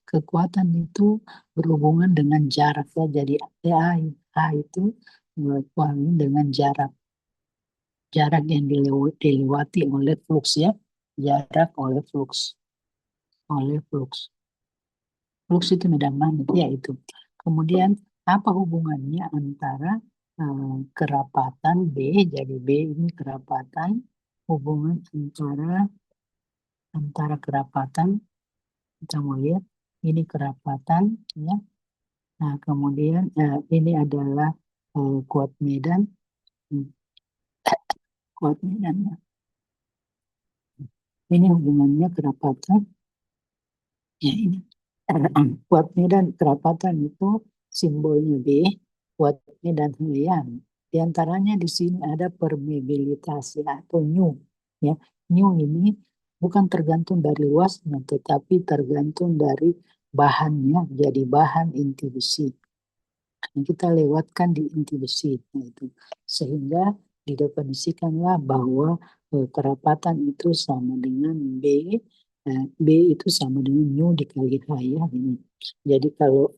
kekuatan itu berhubungan dengan jarak ya. Jadi A itu berhubungan dengan jarak yang dilewati oleh flux ya. Jarak oleh flux. Flux itu medan magnet ya itu. Kemudian apa hubungannya antara kerapatan B, jadi B ini kerapatan, hubungan antara kerapatan, kita mau lihat ini kerapatan ya. Nah kemudian ini adalah kuat medan, kuat medannya. Ini hubungannya kerapatan ya ini. Kuat medan kerapatan itu simbolnya B, kuat medan helium. Di antaranya di sini ada permeabilitas ya, atau nu. Ya, nu ini bukan tergantung dari luasnya, tetapi tergantung dari bahannya. Jadi bahan inti besi. Nah, kita lewatkan di inti besi nah, itu, sehingga didefinisikanlah bahwa kerapatan itu sama dengan B. B itu sama dengan nu dikali H ya. Jadi kalau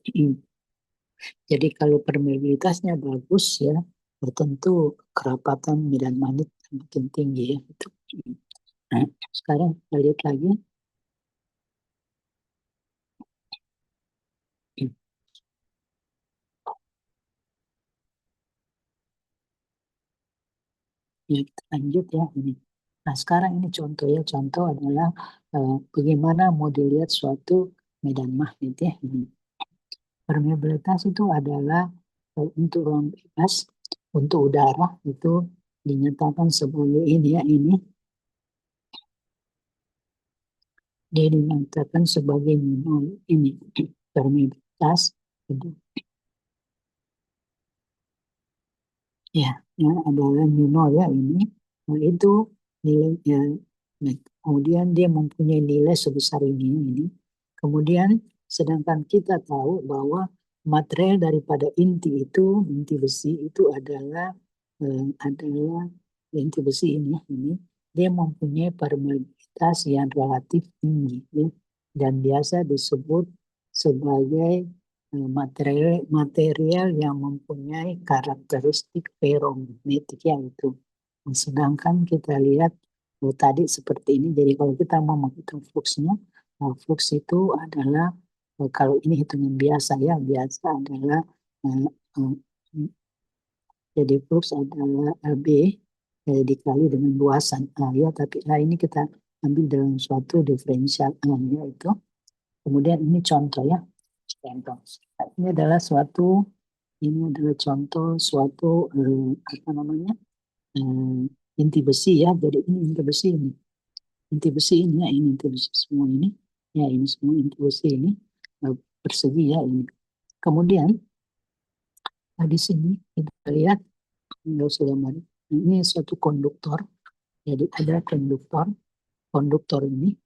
jadi kalau permeabilitasnya bagus ya, tentu kerapatan medan magnet makin tinggi ya. Itu. Nah, sekarang kita lihat lagi. Ya, kita lanjut ya ini. Nah, sekarang ini contoh ya. Contoh adalah bagaimana mau dilihat suatu medan magnet ya. Ini. Permeabilitas itu adalah untuk ruang bebas, untuk udara itu dinyatakan sebagai ini ya ini. Dia dinyatakan sebagai nol ini permeabilitas itu. Ya, adalah nol ya ini. Nah, itu nilainya. Nah, kemudian dia mempunyai nilai sebesar ini. Kemudian sedangkan kita tahu bahwa material daripada inti besi itu adalah inti besi ini dia mempunyai permeabilitas yang relatif tinggi ya, dan biasa disebut sebagai material yang mempunyai karakteristik ferromagnetik ya itu. Sedangkan kita lihat tadi seperti ini. Jadi kalau kita mau menghitung fluxnya, flux itu adalah kalau ini hitungan biasa ya, biasa adalah jadi flux adalah B dikali dengan luasan A ya, tapi A ini kita ambil dalam suatu diferensial A ya itu. Kemudian ini contoh ya, contoh. Ini adalah contoh suatu apa namanya inti besi ya. Jadi ini inti besi ini. Inti besi ini ya, ini inti besi semua ini. Ya, ini semua inti besi ini persegi ya ini. Kemudian di sini kita lihat nggak usah gambar. Ini suatu konduktor. Jadi ada konduktor ini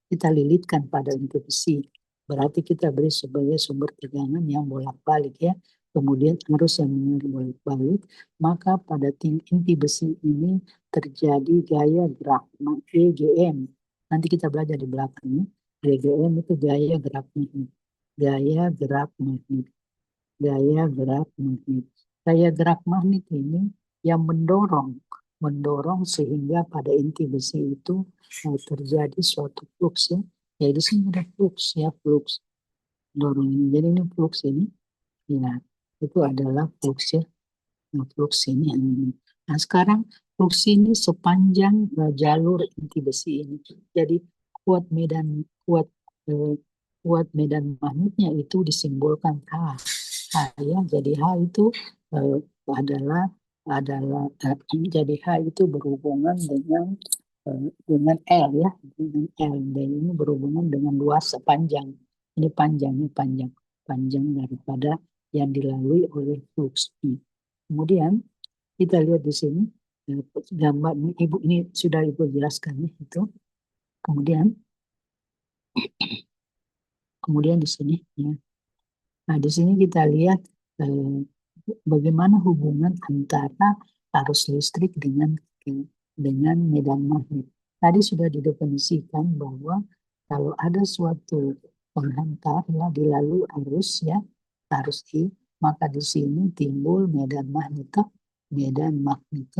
kita lilitkan pada inti besi. Berarti kita beri sebagai sumber tegangan yang bolak-balik ya. Kemudian arus yang mengalir bolak-balik, maka pada inti besi ini terjadi gaya gerak EGM. Nanti kita belajar di belakangnya. EGM itu gaya gerak magnet. Gaya gerak magnet. Gaya gerak magnet. Gaya gerak magnet ini yang mendorong sehingga pada inti besi itu terjadi suatu flux ya. Ya di sini ada flux ya, flux dorong ini. Jadi ini flux ini ya itu adalah flux ya. Nah, flux ini. Nah sekarang flux ini sepanjang jalur inti besi ini. Jadi kuat medan magnetnya itu disimbolkan H. Ya, jadi H itu adalah jadi H itu berhubungan dengan L ya, dengan L, dan ini berhubungan dengan luas panjang. Ini panjang daripada yang dilalui oleh flux. Kemudian kita lihat di sini gambar ini, ini sudah ibu jelaskan ya, itu. Kemudian di sini ya. Nah, di sini kita lihat bagaimana hubungan antara arus listrik dengan medan magnet. Tadi sudah didefinisikan bahwa kalau ada suatu penghantar ya, dilalui arus ya, arus I, maka di sini timbul medan magnet, medan magnet.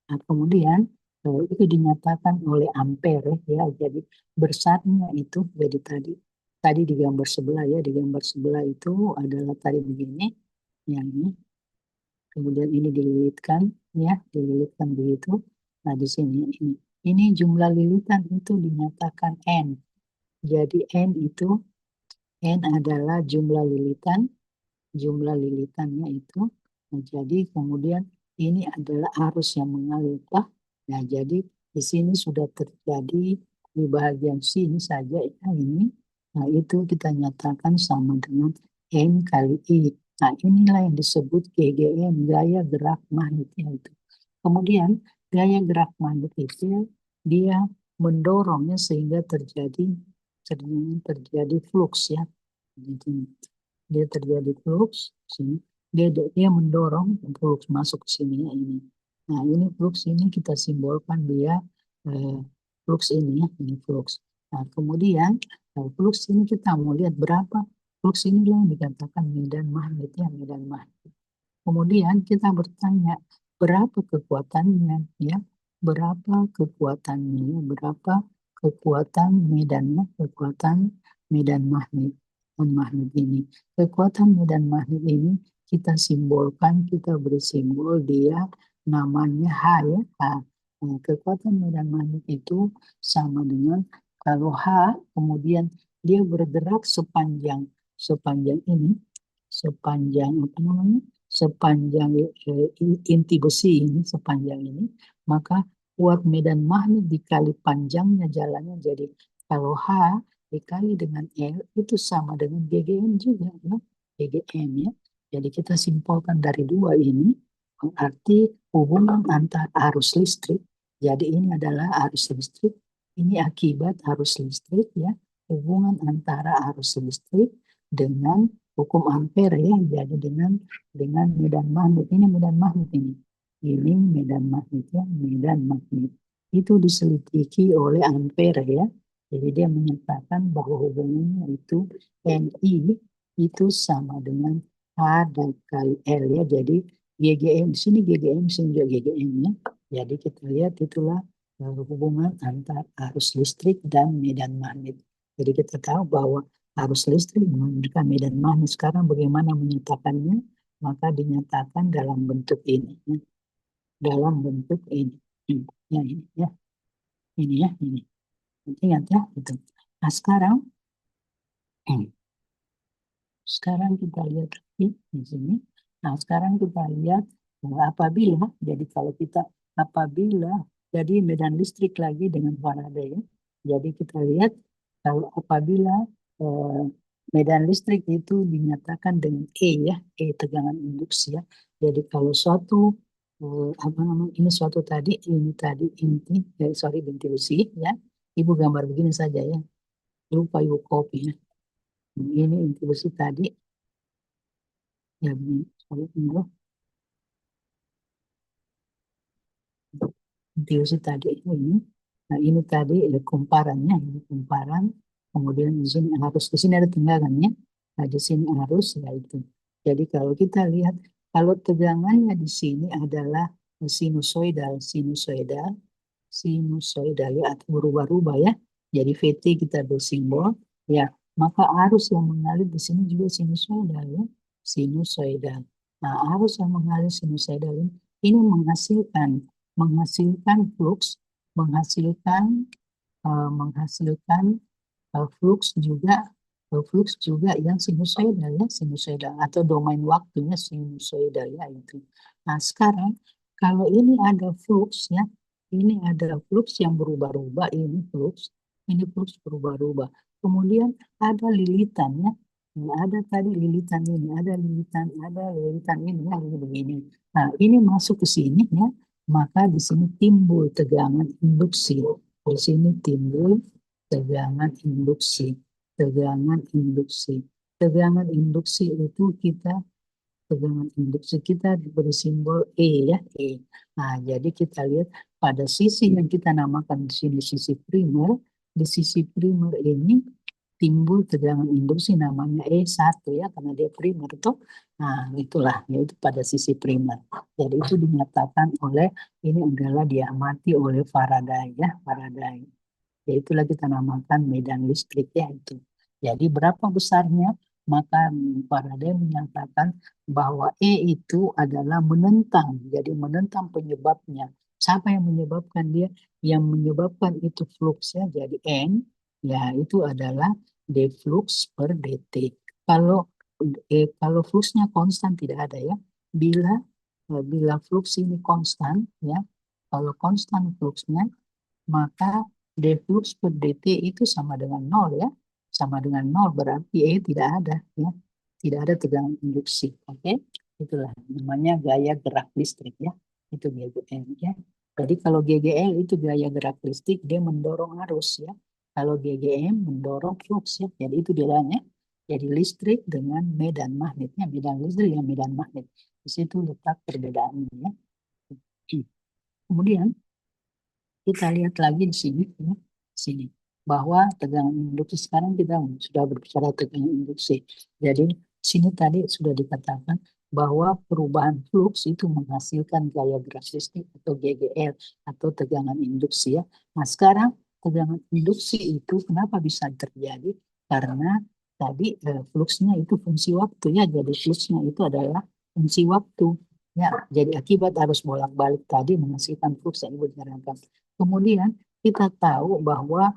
Nah, kemudian itu dinyatakan oleh Ampere ya, jadi bersatnya itu jadi tadi di gambar sebelah ya, di gambar sebelah itu adalah tadi begini, yang ini, kemudian ini dililitkan ya, dililitkan begitu. Nah di sini ini jumlah lilitan itu dinyatakan N. Jadi N adalah jumlah lilitannya itu. Nah, jadi kemudian ini adalah arus yang mengalir. Nah, jadi di sini sudah terjadi di bagian sini saja ya, ini. Nah, itu kita nyatakan sama dengan M kali I. Nah, inilah yang disebut GGM, gaya gerak magnetnya itu. Kemudian gaya gerak magnet itu dia mendorongnya sehingga terjadi flux ya. Jadi, dia terjadi flux sini, dia mendorong flux masuk ke sini ya, ini. Nah ini flux ini kita simbolkan dia flux ini ya, ini flux. Nah kemudian flux ini kita mau lihat berapa flux ini yang dikatakan medan magnet ya, medan magnet. Kemudian kita bertanya berapa kekuatannya ya, berapa kekuatannya, berapa kekuatan medannya, kekuatan medan magnet ini. Kekuatan medan magnet ini kita simbolkan, kita beri simbol dia namanya H ya. H. Nah, kekuatan medan magnet itu sama dengan kalau H kemudian dia bergerak sepanjang ini, sepanjang apa namanya? Sepanjang inti besi ini, sepanjang ini, maka kuat medan magnet dikali panjangnya jalannya, jadi kalau H dikali dengan L itu sama dengan GGM juga ya, GGM ya. Jadi kita simpulkan dari dua ini berarti hubungan antar arus listrik. Jadi ini adalah arus listrik, ini akibat arus listrik ya, hubungan antara arus listrik dengan hukum Ampere ya, jadi dengan medan magnet. Ini medan magnet ini medan magnet ya, medan magnet itu diselidiki oleh Ampere ya. Jadi dia menyatakan bahwa hubungannya itu NI itu sama dengan H dan kali L ya. Jadi GGM di sini GGM, sini juga GGM ya. Jadi kita lihat itulah hubungan antar arus listrik dan medan magnet. Jadi kita tahu bahwa arus listrik menggunakan medan magnet. Sekarang bagaimana menyatakannya? Maka dinyatakan dalam bentuk ini ya. Dalam bentuk ini. Ya ini ya. Ini ya, ini. Ingat ya, itu. Nah, sekarang kita lihat lagi di sini. Nah, sekarang kita lihat apabila, jadi kalau kita apabila jadi medan listrik lagi dengan Faraday ya. Jadi kita lihat kalau apabila medan listrik itu dinyatakan dengan E ya, E tegangan induksi ya. Jadi kalau suatu apa namanya, ini suatu tadi, ini tadi inti, binti besi ya. Ibu gambar begini saja ya. Lupa ibu copy ya. Ini inti besi tadi. Ya, ini inti besi tadi ini. Nah, ini tadi kumparannya, ini kumparan. Kemudian di sini arus, di sini ada tegangannya. Nah, di sini arus ya itu. Jadi kalau kita lihat, kalau tegangannya di sini adalah sinusoidal ya, atau berubah-ubah ya. Jadi VT kita bersimbol ya, maka arus yang mengalir di sini juga sinusoidal ya, sinusoidal. Nah, arus yang mengalir sinusoidal ini menghasilkan flux, menghasilkan flux juga yang sinusoidal ya, sinusoidal atau domain waktunya sinusoidal ya itu. Nah, sekarang kalau ini ada flux ya, ini ada flux yang berubah-ubah, ini flux berubah-ubah. Kemudian ada lilitan ya. Nah, ada tadi lilitan ini, ada lilitan ini ya, begini. Nah, ini masuk ke sini ya, maka di sini timbul tegangan induksi. Di sini timbul tegangan induksi. Tegangan induksi itu diberi simbol E ya, E. Nah, jadi kita lihat pada sisi yang kita namakan di sini sisi primer, di sisi primer ini timbul tegangan induksi namanya E1 ya, karena dia primer tuh. Nah, itulah, yaitu pada sisi primer. Jadi itu dinyatakan oleh, ini adalah diamati oleh Faraday ya, Faraday. Yaitulah kita namakan medan listrik ya itu. Jadi berapa besarnya? Maka Faraday menyatakan bahwa E itu adalah menentang. Jadi menentang penyebabnya. Siapa yang menyebabkan dia? Yang menyebabkan itu fluxnya jadi N, ya itu adalah D flux per dt. Kalau fluxnya konstan tidak ada ya. Bila flux ini konstan ya, kalau konstan fluxnya, maka d flux per dt itu sama dengan 0 ya. Sama dengan 0 berarti E tidak ada ya. Tidak ada tegangan induksi. Oke. Itulah namanya gaya gerak listrik ya. Itu GGL ya. Jadi kalau GGL itu gaya gerak listrik, dia mendorong arus ya. Kalau GGM mendorong flux ya. Jadi itu bedanya. Jadi listrik dengan medan magnetnya, medan listrik dengan medan magnet. Di situ letak perbedaannya ya. Kemudian kita lihat lagi di sini, ya, sini bahwa tegangan induksi, sekarang kita sudah berbicara tegangan induksi. Jadi sini tadi sudah dikatakan bahwa perubahan flux itu menghasilkan gaya gerak listrik atau GGL atau tegangan induksi ya. Nah sekarang tegangan induksi itu kenapa bisa terjadi? Karena tadi fluxnya itu fungsi waktu ya. Jadi fluxnya itu adalah fungsi waktu. Ya, jadi akibat arus bolak-balik tadi menghasilkan flux yang dibicarakan. Kemudian kita tahu bahwa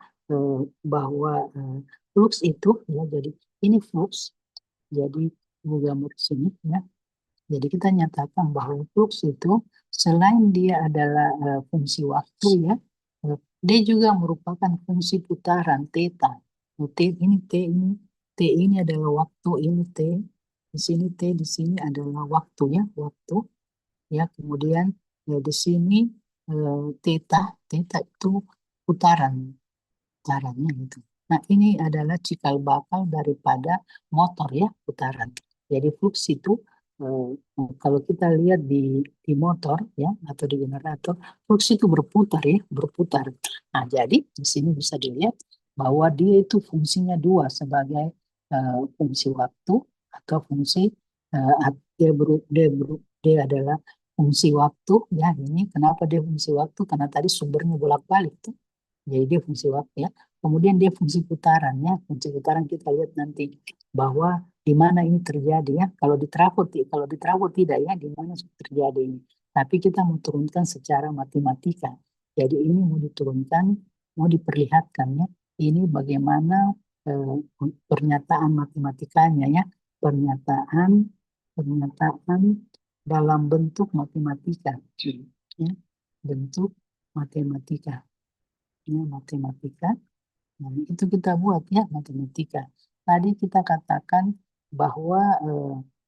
flux itu ya, jadi ini flux, jadi gambar sini ya. Jadi kita nyatakan bahwa flux itu selain dia adalah fungsi waktu ya, dia juga merupakan fungsi putaran theta. T ini adalah waktu, ini T, di sini T, di sini adalah waktu ya, waktu ya. Kemudian ya, di sini theta itu putaran putarannya gitu. Nah ini adalah cikal bakal daripada motor ya, putaran. Jadi flux itu kalau kita lihat di motor ya atau di generator, flux itu berputar ya, berputar. Nah jadi di sini bisa dilihat bahwa dia itu fungsinya dua, sebagai fungsi waktu atau fungsi dia adalah fungsi waktu ya. Ini kenapa dia fungsi waktu? Karena tadi sumbernya bolak-balik tuh. Jadi dia fungsi waktu ya. Kemudian dia fungsi putaran ya. Fungsi putaran kita lihat nanti bahwa di mana ini terjadi ya. Kalau di trafo tidak ya, di mana terjadi ini. Tapi kita mau turunkan secara matematika. Jadi ini mau diturunkan, mau diperlihatkan ya. Ini bagaimana pernyataan matematikanya ya. Pernyataan dalam bentuk matematika ya. Bentuk matematika ya, matematika. Nah, itu kita buat ya, matematika. Tadi kita katakan bahwa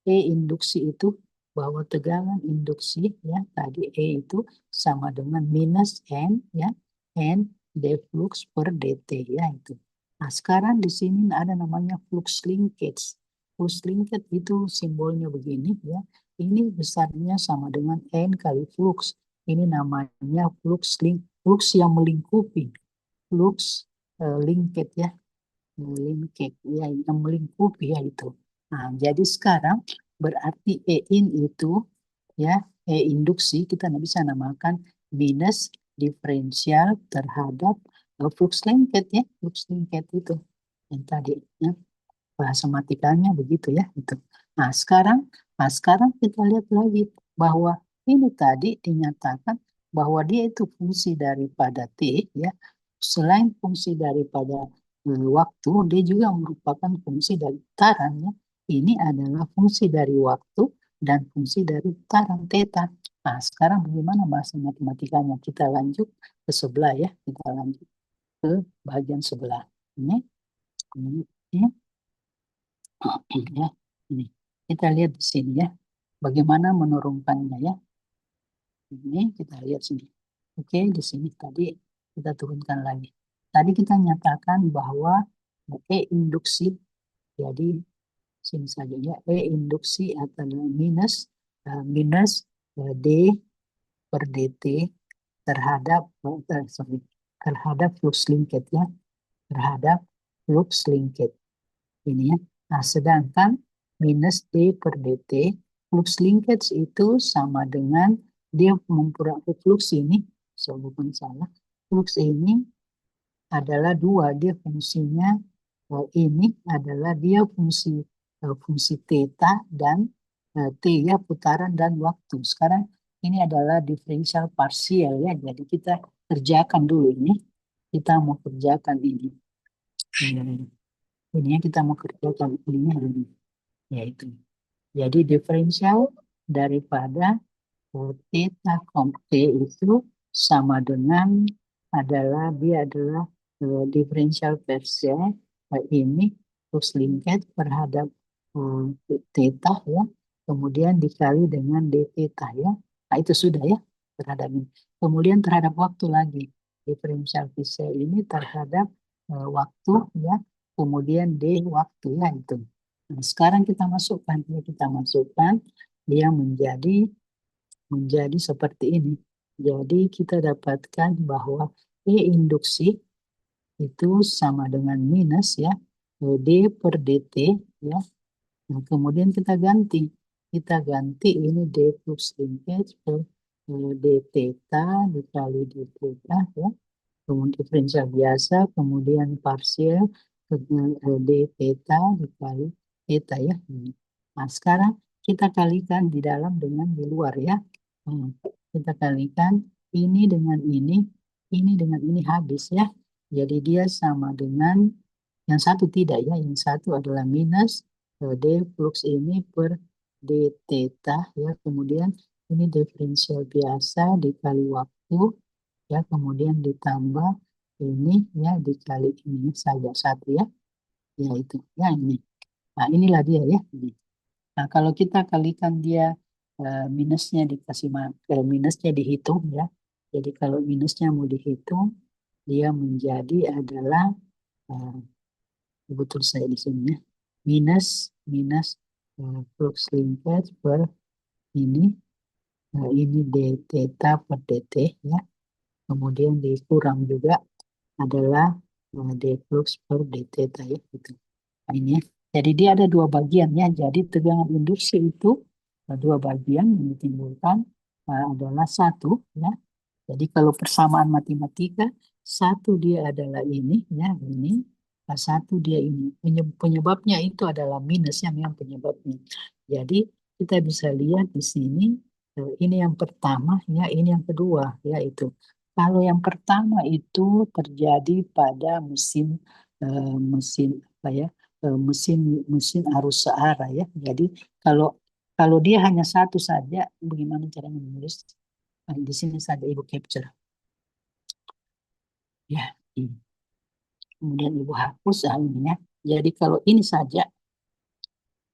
induksi itu, bahwa tegangan induksi ya, tadi E itu sama dengan minus N ya, N d flux per dt ya itu. Nah sekarang di sini ada namanya flux linkage. Flux linkage itu simbolnya begini ya. Ini besarnya sama dengan N kali flux. Ini namanya flux yang melingkupi. Flux linkage ya, linkage ya, yang melingkupi ya itu. Nah jadi sekarang berarti E in itu ya, E induksi kita bisa namakan minus diferensial terhadap flux linkage ya, flux linkage itu yang tadi ya, bahasa matikanya begitu ya itu. Nah sekarang kita lihat lagi bahwa ini tadi dinyatakan bahwa dia itu fungsi daripada T ya. Selain fungsi daripada waktu, dia juga merupakan fungsi dari putaran ya. Ini adalah fungsi dari waktu dan fungsi dari putaran theta. Nah sekarang bagaimana bahasa matematikanya? Kita lanjut ke sebelah ya. Kita lanjut ke bagian sebelah ini. Ini ya, ini kita lihat di sini ya, bagaimana menurunkannya ya. Ini kita lihat sini. Oke, di sini tadi kita turunkan lagi. Tadi kita nyatakan bahwa E induksi, jadi sini saja ya, E induksi adalah minus D per dt terhadap terhadap flux linkage ya, terhadap flux linkage. Ini ya. Nah, sedangkan minus D per dt, flux linkage itu sama dengan dia memperakui flux ini, bukan salah, flux ini adalah 2, dia fungsinya ini adalah dia fungsi theta dan t ya, putaran dan waktu. Sekarang ini adalah diferensial parsial ya, jadi kita kerjakan dulu ini. Kita mau kerjakan ini. Ini ya, kita mau kerjakan ini. Yaitu. Jadi diferensial daripada theta T itu sama dengan dia adalah diferensial parsial ini flux linkage terhadap theta ya, kemudian dikali dengan d theta ya. Nah itu sudah ya terhadap ini. Kemudian terhadap waktu lagi, diferensial parsial ini terhadap waktu ya, kemudian d waktu ya itu. Nah, sekarang kita masukkan dia menjadi seperti ini. Jadi kita dapatkan bahwa E induksi itu sama dengan minus ya D per dt ya. Nah, kemudian kita ganti ini D flux linkage per d theta dikali d theta ya. Kemudian diferensial biasa, kemudian parsial d theta dikali theta ya. Nah, sekarang kita kalikan di dalam dengan di luar ya. Kita kalikan ini dengan ini habis ya. Jadi dia sama dengan yang satu tidak ya, yang satu adalah minus D flux ini per D theta ya, kemudian ini diferensial biasa dikali waktu ya, kemudian ditambah ini ya dikali ini saja satu ya, yaitu ya ini. Nah inilah dia ya. Nah kalau kita kalikan dia minusnya minusnya dihitung ya. Jadi kalau minusnya mau dihitung, dia menjadi adalah betul saya di sini ya, minus flux linkage per ini d theta per dt ya, kemudian dikurang juga adalah d flux per d theta ya gitu. Nah, ini ya. Jadi dia ada dua bagian ya. Jadi tegangan induksi itu dua bagian yang ditimbulkan adalah satu ya. Jadi kalau persamaan matematika, satu dia adalah ini ya, ini. Satu dia ini. Penyebabnya itu adalah minus yang penyebabnya. Jadi kita bisa lihat di sini ini yang pertama ya, ini yang kedua ya itu. Kalau yang pertama itu terjadi pada mesin apa ya? Mesin arus searah ya. Jadi kalau dia hanya satu saja, bagaimana cara menulis? Di sini saja Ibu capture. Ya, kemudian Ibu hapus ini ya. Jadi kalau ini saja,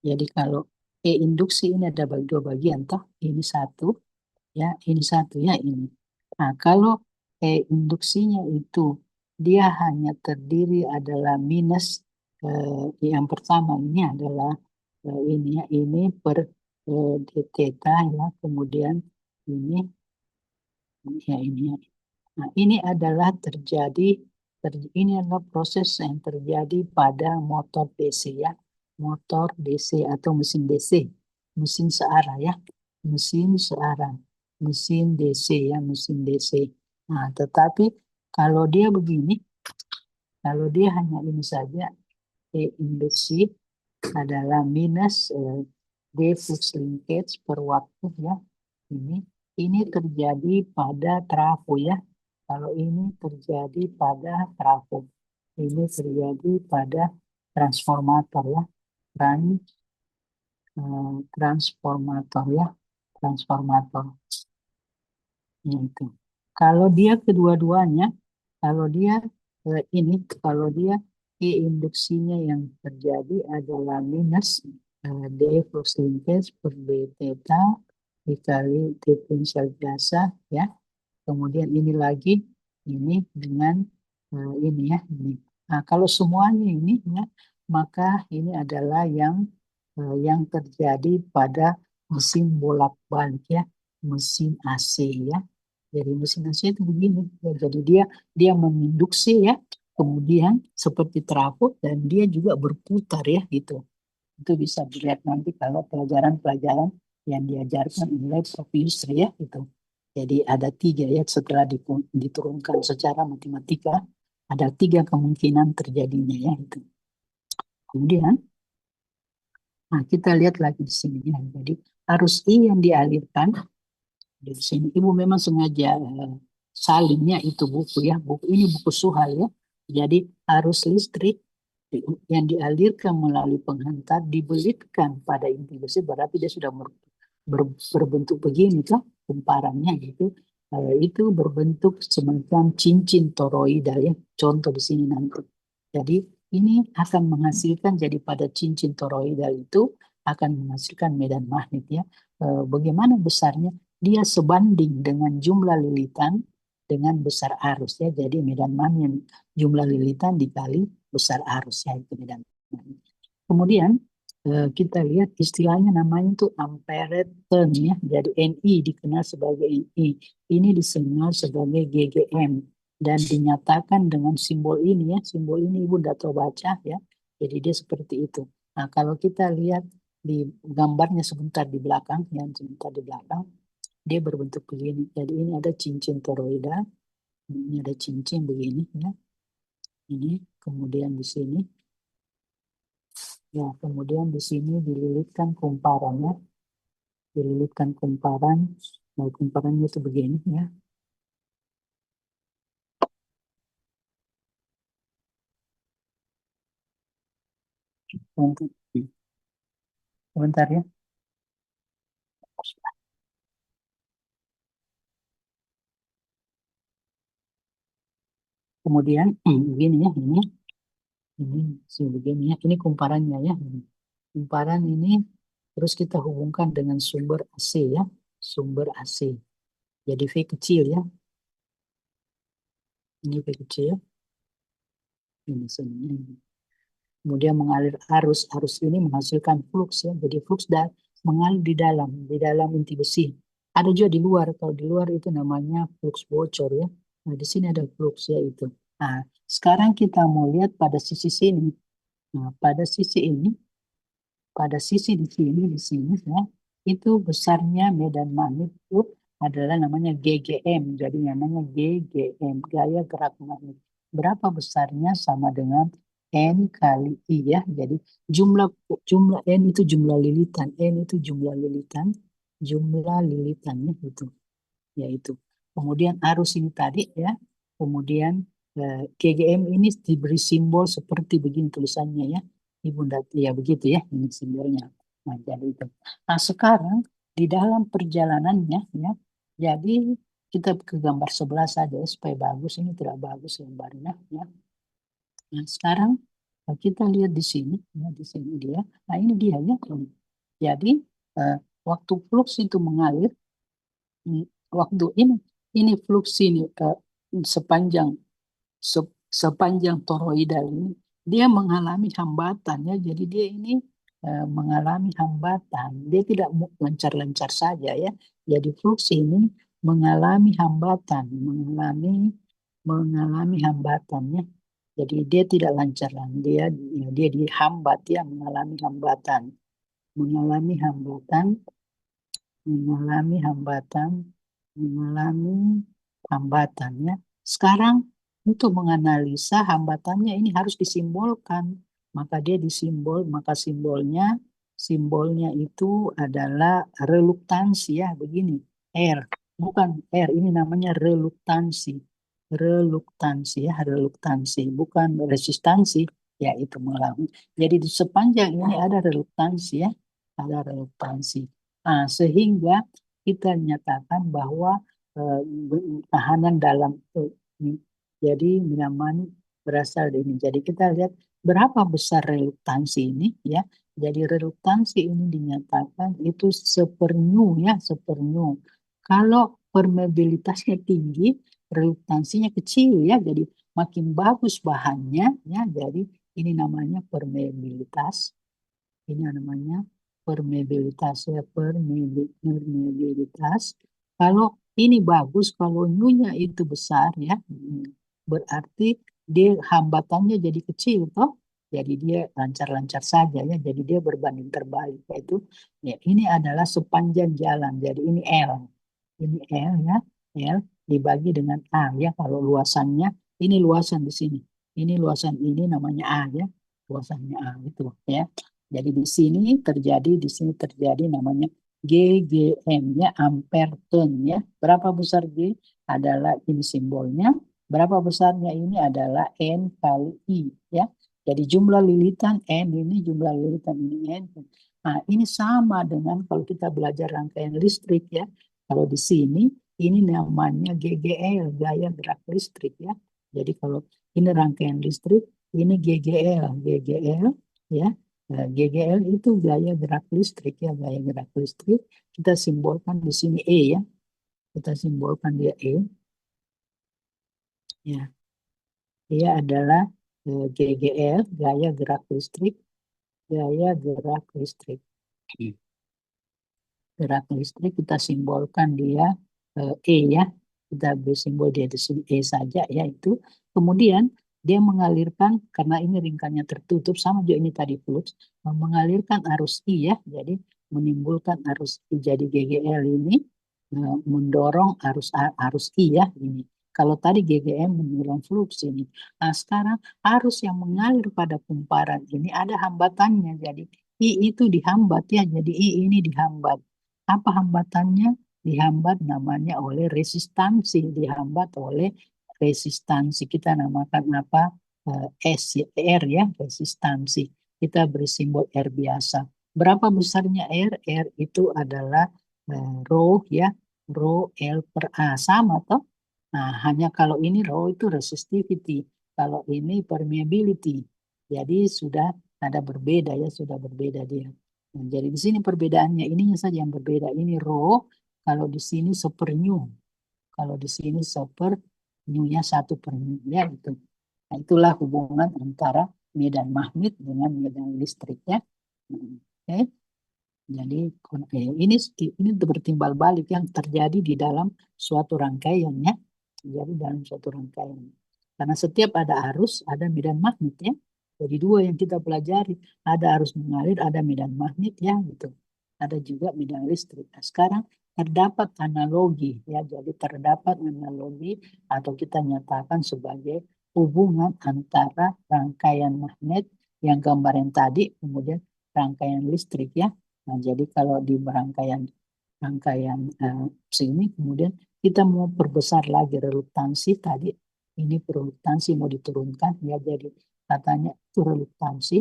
jadi kalau induksi ini ada dua bagian toh, ini satu ya, ini satu ya ini. Nah kalau induksinya itu dia hanya terdiri adalah minus yang pertama ini adalah ini ya, ini per d theta ya, kemudian ini ya ini ya. Nah, ini adalah ini adalah proses yang terjadi pada motor DC ya. Motor DC atau mesin DC. Mesin searah ya. Mesin searah. Mesin DC ya, mesin DC. Nah, tetapi kalau dia begini, kalau dia hanya ini saja, induksi adalah minus D flux linkage per waktu ya. Ini terjadi pada trafo ya. Kalau ini terjadi pada trafo, ini terjadi pada transformator ya, transformator ya, transformator. Itu. Kalau dia kedua-duanya, kalau dia induksinya yang terjadi adalah minus D flux linkage per D theta dikali diferensial biasa ya. Kemudian ini lagi ini dengan ini ya ini. Nah, kalau semuanya ini ya, maka ini adalah yang terjadi pada mesin bolak-balik ya, mesin AC ya. Jadi mesin AC itu begini ya, jadi dia menginduksi ya, kemudian seperti trafo dan dia juga berputar ya gitu. Itu bisa dilihat nanti kalau pelajaran-pelajaran yang diajarkan oleh Prof. Yusri ya gitu. Jadi ada 3 ya setelah diturunkan secara matematika ada 3 kemungkinan terjadinya ya itu. Kemudian nah kita lihat lagi di sini ya. Jadi arus I yang dialirkan di sini ibu memang sengaja salinnya itu buku ya. Buku ini buku Suhal ya. Jadi arus listrik yang dialirkan melalui penghantar dibelitkan pada inti besi berarti dia sudah berbentuk begini kan kumparannya gitu. Itu berbentuk semacam cincin toroidal ya. Contoh di sini nanti. Jadi ini akan menghasilkan jadi pada cincin toroidal itu akan menghasilkan medan magnet ya. Bagaimana besarnya? Dia sebanding dengan jumlah lilitan dengan besar arus ya. Jadi medan magnet jumlah lilitan dikali besar arus ya itu medan magnet. Kemudian kita lihat istilahnya namanya itu ampere turn ya. Jadi NI dikenal sebagai NI. Ini dikenal sebagai GGM dan dinyatakan dengan simbol ini ya. Simbol ini ibu tidak tahu baca ya. Jadi dia seperti itu. Nah kalau kita lihat di gambarnya sebentar di belakang, yang sebentar di belakang, dia berbentuk begini. Jadi ini ada cincin toroidal, ini ada cincin begini ya. Ini kemudian di sini, ya kemudian di sini dililitkan kumparannya, dililitkan kumparan. Nah kumparannya itu begini ya. Sebentar ya. Kemudian begini ya, ini begini ya. Ini kumparannya ya. Kumparan ini terus kita hubungkan dengan sumber AC ya, sumber AC. Jadi V kecil ya. Ini V kecil. Ini sini. Kemudian mengalir arus ini menghasilkan flux ya. Jadi flux mengalir di dalam inti besi. Ada juga di luar. Kalau di luar itu namanya flux bocor ya. Nah di sini ada flux ya itu. Nah sekarang kita mau lihat pada sisi sini. Nah pada sisi ini, pada sisi di sini ya, itu besarnya medan magnet itu adalah namanya GGM. Jadi namanya GGM, gaya gerak magnet. Berapa besarnya sama dengan N kali I ya. Jadi jumlah jumlah N itu jumlah lilitan, N itu jumlah lilitannya itu yaitu. Kemudian arus ini tadi ya. Kemudian GGM ini diberi simbol seperti begini tulisannya ya. Ibu ya begitu ya ini simbolnya. Nah, jadi itu. Nah, sekarang di dalam perjalanannya ya. Jadi kita ke gambar sebelah saja ya, supaya bagus. Ini tidak bagus gambarnya ya. Nah, sekarang kita lihat di sini ya, di sini dia. Nah, ini dia ya. Jadi eh, waktu flux itu mengalir waktu ini flux ini sepanjang sepanjang toroidal ini dia mengalami hambatan ya. Jadi dia ini mengalami hambatan. Dia tidak lancar-lancar saja ya. Jadi flux ini mengalami hambatan, mengalami hambatannya. Jadi dia tidak lancar, dia dihambat ya, mengalami hambatan, mengalami hambatan, mengalami hambatannya. Sekarang untuk menganalisa hambatannya ini harus disimbolkan. Maka dia maka simbolnya itu adalah reluktansi ya, begini. R, bukan R, ini namanya reluktansi. Reluktansi ya, reluktansi, bukan resistansi, ya itu mengalami. Jadi di sepanjang ini ada reluktansi ya, ada reluktansi. Nah, sehingga kita nyatakan bahwa eh, tahanan dalam jadi minuman berasal dari ini. Jadi kita lihat berapa besar reluktansi ini ya. Jadi reluktansi ini dinyatakan itu sepernu ya, sepernu. Kalau permeabilitasnya tinggi, reluktansinya kecil ya. Jadi makin bagus bahannya ya. Jadi ini namanya permeabilitas. Ini namanya permeabilitas ya, permeabilitas. Kalau ini bagus, kalau new-nya itu besar ya, berarti dia hambatannya jadi kecil toh. Jadi dia lancar-lancar saja ya. Jadi dia berbanding terbalik, yaitu ya ini adalah sepanjang jalan. Jadi ini L. Ini L ya. L dibagi dengan A ya. Kalau luasannya ini luasan di sini. Ini luasan ini namanya A ya. Luasannya A itu ya. Jadi di sini terjadi namanya GGM ya, ampere turn ya. Berapa besar G adalah ini simbolnya. Berapa besarnya ini adalah N kali I ya. Jadi jumlah lilitan N ini, jumlah lilitan ini N. Nah, ini sama dengan kalau kita belajar rangkaian listrik ya. Kalau di sini ini namanya GGL, gaya gerak listrik ya. Jadi kalau ini rangkaian listrik, ini GGL, GGL ya. Nah, GGL itu gaya gerak listrik ya, gaya gerak listrik. Kita simbolkan di sini E ya. Kita simbolkan dia E. Ya, dia adalah GGL, gaya gerak listrik, gaya gerak listrik. Gerak listrik kita simbolkan dia E ya. Kita beri simbol dia di sini E saja ya itu. Kemudian dia mengalirkan karena ini ringkannya tertutup sama juga ini tadi flux, mengalirkan arus I ya. Jadi menimbulkan arus I. Jadi GGL ini mendorong arus I ya ini. Kalau tadi GGM mendorong flux ini. Nah, sekarang arus yang mengalir pada kumparan ini ada hambatannya. Jadi I itu dihambat ya. Jadi I ini dihambat. Apa hambatannya? Dihambat namanya oleh resistansi, dihambat oleh resistansi. Kita namakan apa? S, R ya, resistansi. Kita beri simbol R biasa. Berapa besarnya R? R itu adalah rho ya, rho L per A. Sama toh? Nah, hanya kalau ini rho itu resistivity. Kalau ini permeability. Jadi sudah ada berbeda ya, sudah berbeda dia. Nah, jadi di sini perbedaannya ininya saja yang berbeda. Ini rho, kalau di sini seper new. Kalau di sini seper new-nya 1/new ya gitu. Nah, itulah hubungan antara medan magnet dengan medan listrik ya. Oke. Jadi ini bertimbal balik yang terjadi di dalam suatu rangkaian ya. Jadi dalam suatu rangkaian. Karena setiap ada arus, ada medan magnet ya. Jadi dua yang kita pelajari, ada arus mengalir, ada medan magnet ya gitu. Ada juga medan listrik. Nah, sekarang terdapat analogi ya. Jadi terdapat analogi atau kita nyatakan sebagai hubungan antara rangkaian magnet yang gambar yang tadi, kemudian rangkaian listrik ya. Nah, jadi kalau di rangkaian sini, kemudian kita mau perbesar lagi reluktansi tadi, ini reluktansi mau diturunkan ya, jadi katanya itu reluktansi.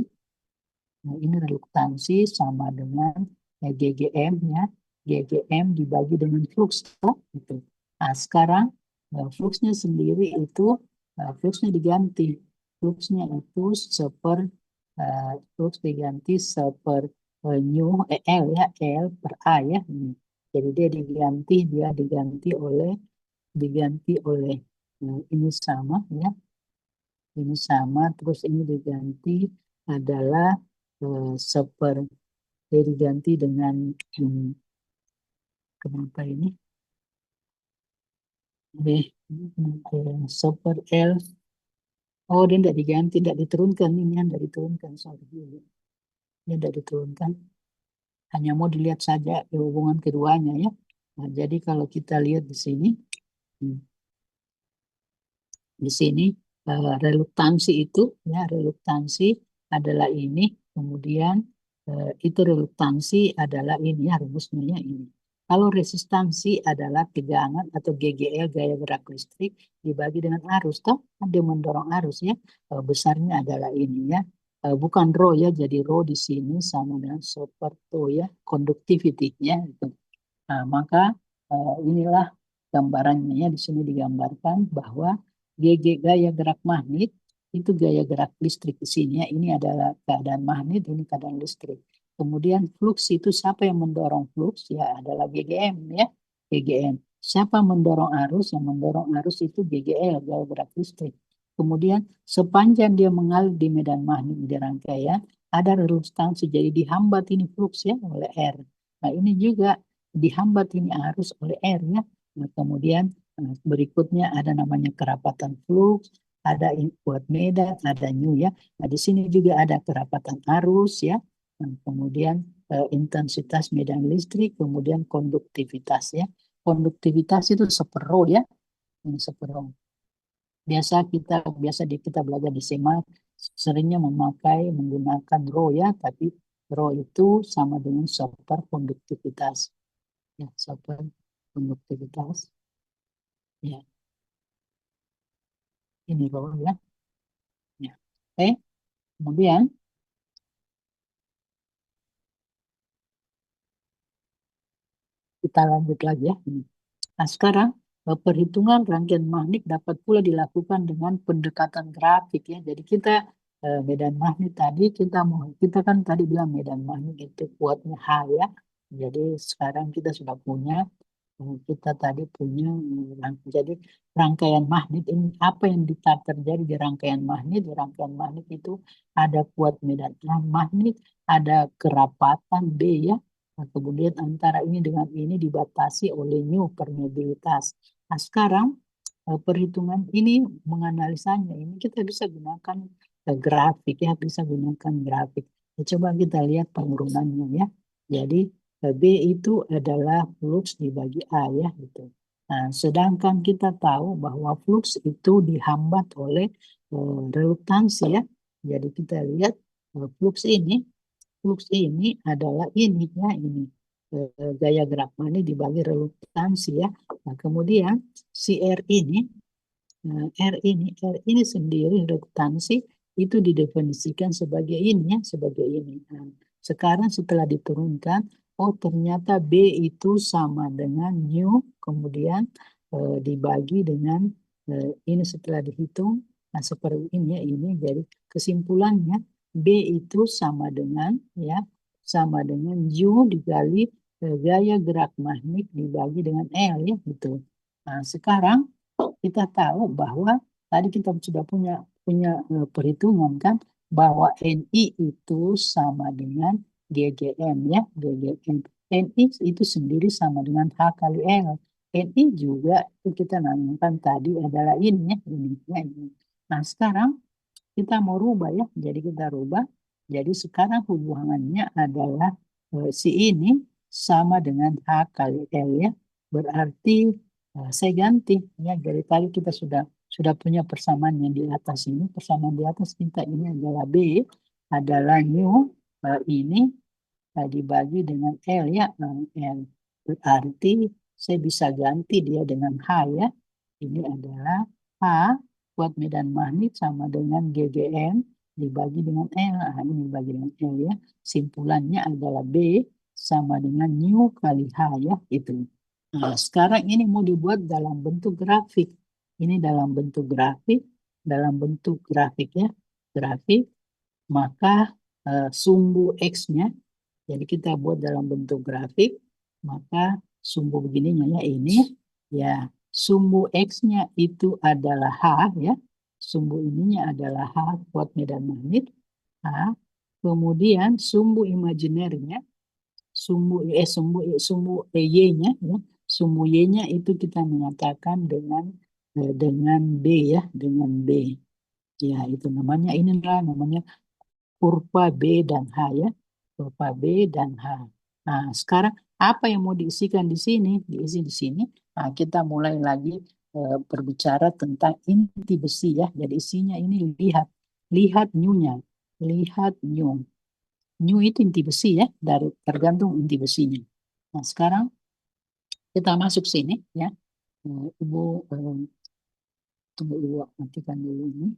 Nah, ini reluktansi sama dengan GGM ya, GGM dibagi dengan flux gitu. Nah, sekarang fluxnya sendiri itu fluxnya diganti, fluxnya itu flux diganti seper new L ya, L per A ya. Jadi dia diganti oleh ini sama ya, ini sama, terus ini diganti adalah dia diganti dengan kenapa ini seper L. Oh, dia tidak diganti, tidak diturunkan, ini yang tidak diturunkan, sorry, dia tidak diturunkan. Hanya mau dilihat saja hubungan keduanya ya. Nah, jadi kalau kita lihat di sini, reluktansi itu ya, reluktansi adalah ini, kemudian itu reluktansi adalah ini ya, rumusnya ya ini. Kalau resistansi adalah tegangan atau GGL, gaya gerak listrik, dibagi dengan arus toh, dia mendorong arus ya. Besarnya adalah ini ya, bukan rho ya, jadi rho di sini sama dengan seperti ya, conductivity ya gitu. Nah, maka inilah gambarannya ya, di sini digambarkan bahwa gaya gerak magnet itu gaya gerak listrik di sini ya. Ini adalah keadaan magnet, ini keadaan listrik. Kemudian flux itu siapa yang mendorong flux ya, adalah GGM ya, GGM. Siapa mendorong arus? Yang mendorong arus itu GGL, gaya gerak listrik. Kemudian sepanjang dia mengalir di medan magnet di rangkaian ada relustansi, jadi dihambat ini flux ya oleh R. Nah, ini juga dihambat ini arus oleh R ya. Nah, kemudian berikutnya ada namanya kerapatan flux, ada kuat medan, ada new ya. Nah, di sini juga ada kerapatan arus ya. Nah, kemudian intensitas medan listrik, kemudian konduktivitas ya. Konduktivitas itu sepero ya, ini sepero. Biasa kita belajar di SMA seringnya menggunakan rho ya, tapi rho itu sama dengan superkonduktivitas ya, superkonduktivitas ya, ini rho ya. Ya. Oke, kemudian kita lanjut lagi ya. Nah, sekarang perhitungan rangkaian magnet dapat pula dilakukan dengan pendekatan grafik ya. Jadi kita medan magnet tadi kita kan tadi bilang medan magnet itu kuatnya H ya. Jadi sekarang kita sudah punya kita tadi punya jadi rangkaian magnet ini apa yang terjadi di rangkaian magnet? Di rangkaian magnet itu ada kuat medan magnet, ada kerapatan B ya. Nah, kemudian antara ini dengan ini dibatasi oleh new permeabilitas. Nah, sekarang perhitungan ini menganalisanya ini kita bisa gunakan grafik ya, bisa gunakan grafik. Ya, coba kita lihat penurunannya ya. Jadi B itu adalah flux dibagi A ya gitu. Nah, sedangkan kita tahu bahwa flux itu dihambat oleh reluktansi ya. Jadi kita lihat flux ini adalah ini ya ini gaya gerak ini dibagi reluktansi ya. Nah, kemudian si R ini sendiri reduktansi itu didefinisikan sebagai ini ya, sebagai ini. Nah, sekarang setelah diturunkan, oh ternyata B itu sama dengan mu, kemudian dibagi dengan ini setelah dihitung, nah seperti ini ya ini. Jadi kesimpulannya B itu sama dengan U dikali gaya gerak magnet dibagi dengan L ya gitu. Nah, sekarang kita tahu bahwa tadi kita sudah punya punya perhitungan kan bahwa NI itu sama dengan GGM ya, GGM. NI itu sendiri sama dengan H kali L. NI juga itu kita namakan tadi adalah ini ya, ini ya, ini. Nah, sekarang kita mau rubah ya, jadi kita rubah. Jadi sekarang hubungannya adalah si ini sama dengan H kali L ya. Berarti saya ganti ya. Dari tadi kita sudah punya persamaan yang di atas ini. Persamaan di atas kita ini adalah B adalah mu ini dibagi dengan L ya. L. Berarti saya bisa ganti dia dengan H ya. Ini adalah H buat medan magnet sama dengan GGM dibagi dengan L. Nah, ini dibagi dengan L ya. Simpulannya adalah B sama dengan mu kali H ya. Itu. Nah, sekarang ini mau dibuat dalam bentuk grafik. Ini dalam bentuk grafik ya. Grafik, maka sumbu X-nya, jadi kita buat dalam bentuk grafik, maka sumbu begininya ya ini, ya sumbu X-nya itu adalah H ya. Sumbu ininya adalah H kuat medan magnet, H. Kemudian sumbu imajinernya sumbu Y-nya ya. Sumbu Y-nya itu kita menyatakan dengan B ya, dengan B. Ya, itu namanya kurva B dan H ya. Kurva B dan H. Nah, sekarang apa yang mau diisikan di sini? Diisi di sini. Nah, kita mulai lagi berbicara tentang inti besi ya. Jadi isinya ini lihat new-nya. Lihat new. New itu inti besi ya, tergantung inti besinya. Nah, sekarang kita masuk sini ya. Ibu tunggu Ibu matikan dulu ini.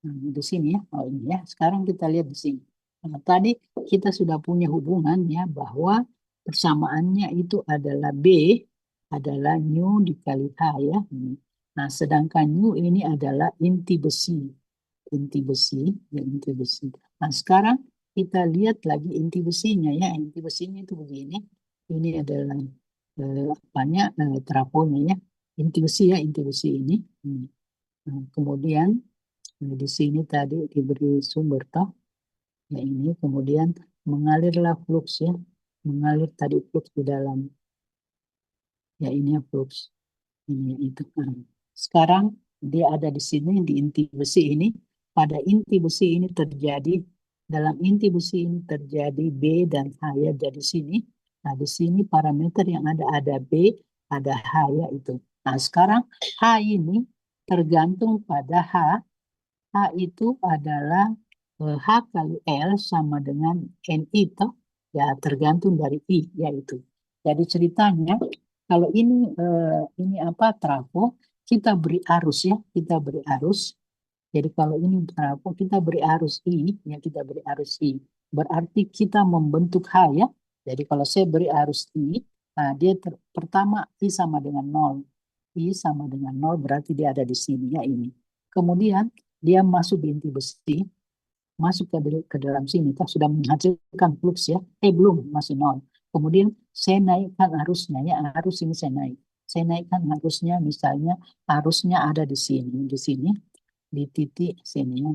Nah, di sini ya. Oh ini ya. Sekarang kita lihat di sini. Nah, tadi kita sudah punya hubungan ya bahwa persamaannya itu adalah B adalah nu dikali H ya. Nah, sedangkan nu ini adalah inti besi. Inti besi, ya inti besi. Nah, sekarang kita lihat lagi inti besinya ya. Inti besinya itu begini. Ini adalah apanya trafonya ya. Inti besi ya, inti besi ini. Nah, kemudian di sini tadi diberi sumber toh, ya ini kemudian mengalirlah flux ya, mengalir tadi flux di dalam, ya ini ya flux ini itu. Nah, sekarang dia ada di sini di inti besi ini. Pada inti besi ini dalam inti besi ini terjadi B dan H ya. Jadi sini, nah di sini parameter yang ada B, ada H ya itu. Nah sekarang H ini tergantung pada H. H itu adalah H kali L sama dengan NI toh. Ya tergantung dari I yaitu. Jadi ceritanya kalau ini apa trafo, kita beri arus ya, kita beri arus. Jadi kalau ini trafo kita beri arus I, ya kita beri arus I. Berarti kita membentuk H ya. Jadi kalau saya beri arus I, nah dia pertama I sama dengan 0. I sama dengan 0 berarti dia ada di sini ya ini. Kemudian dia masuk di inti besi, masuk ke dalam sini, kita sudah menghasilkan flux ya. Belum, masih 0. Kemudian saya naikkan arusnya ya, arus ini saya naik. Saya naikkan arusnya, misalnya arusnya ada di sini, di titik sini ya.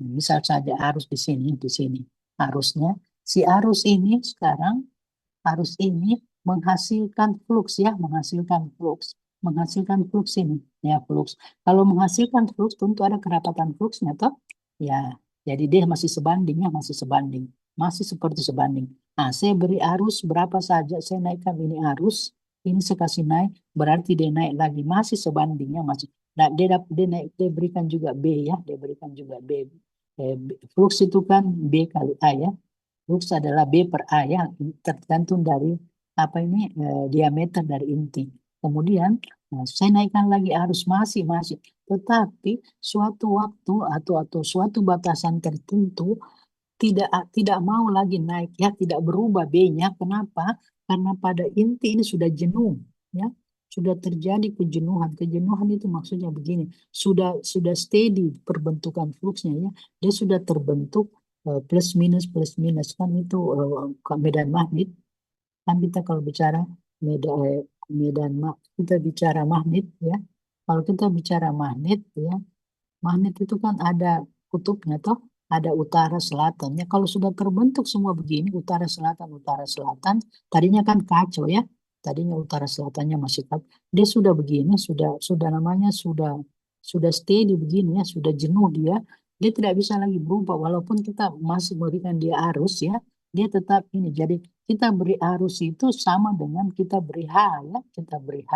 Misal saja arus di sini arusnya. Si arus ini sekarang, arus ini menghasilkan flux ya, menghasilkan flux ini ya, flux. Kalau menghasilkan flux tentu ada kerapatan fluxnya toh. Ya, jadi dia masih sebanding ya, masih seperti sebanding. Nah, saya beri arus berapa saja, saya naikkan ini arus, ini saya kasih naik, berarti dia naik lagi, masih sebandingnya masih. Nah, dia berikan juga B ya, dia berikan juga B. Flux itu kan B kali A ya. Flux adalah B per A ya, tergantung dari apa ini diameter dari inti. Kemudian saya naikkan lagi arus masih, tetapi suatu waktu atau suatu batasan tertentu tidak tidak mau lagi naik ya, tidak berubah B-nya. Kenapa? Karena pada inti ini sudah jenuh ya. Sudah terjadi kejenuhan. Kejenuhan itu maksudnya begini, sudah steady perbentukan fluxnya ya. Dia sudah terbentuk plus minus kan itu medan magnet. Kan kita kalau bicara kita bicara magnet ya. Kalau kita bicara magnet ya, magnet itu kan ada kutubnya toh, ada utara selatannya. Kalau sudah terbentuk semua begini, utara selatan, tadinya kan kacau ya. Tadinya utara selatannya masih kacau. Dia sudah begini, sudah namanya sudah steady begini ya, sudah jenuh dia. Dia tidak bisa lagi berubah walaupun kita masih berikan dia arus ya. Dia tetap ini. Jadi kita beri arus itu sama dengan kita beri H ya, kita beri H.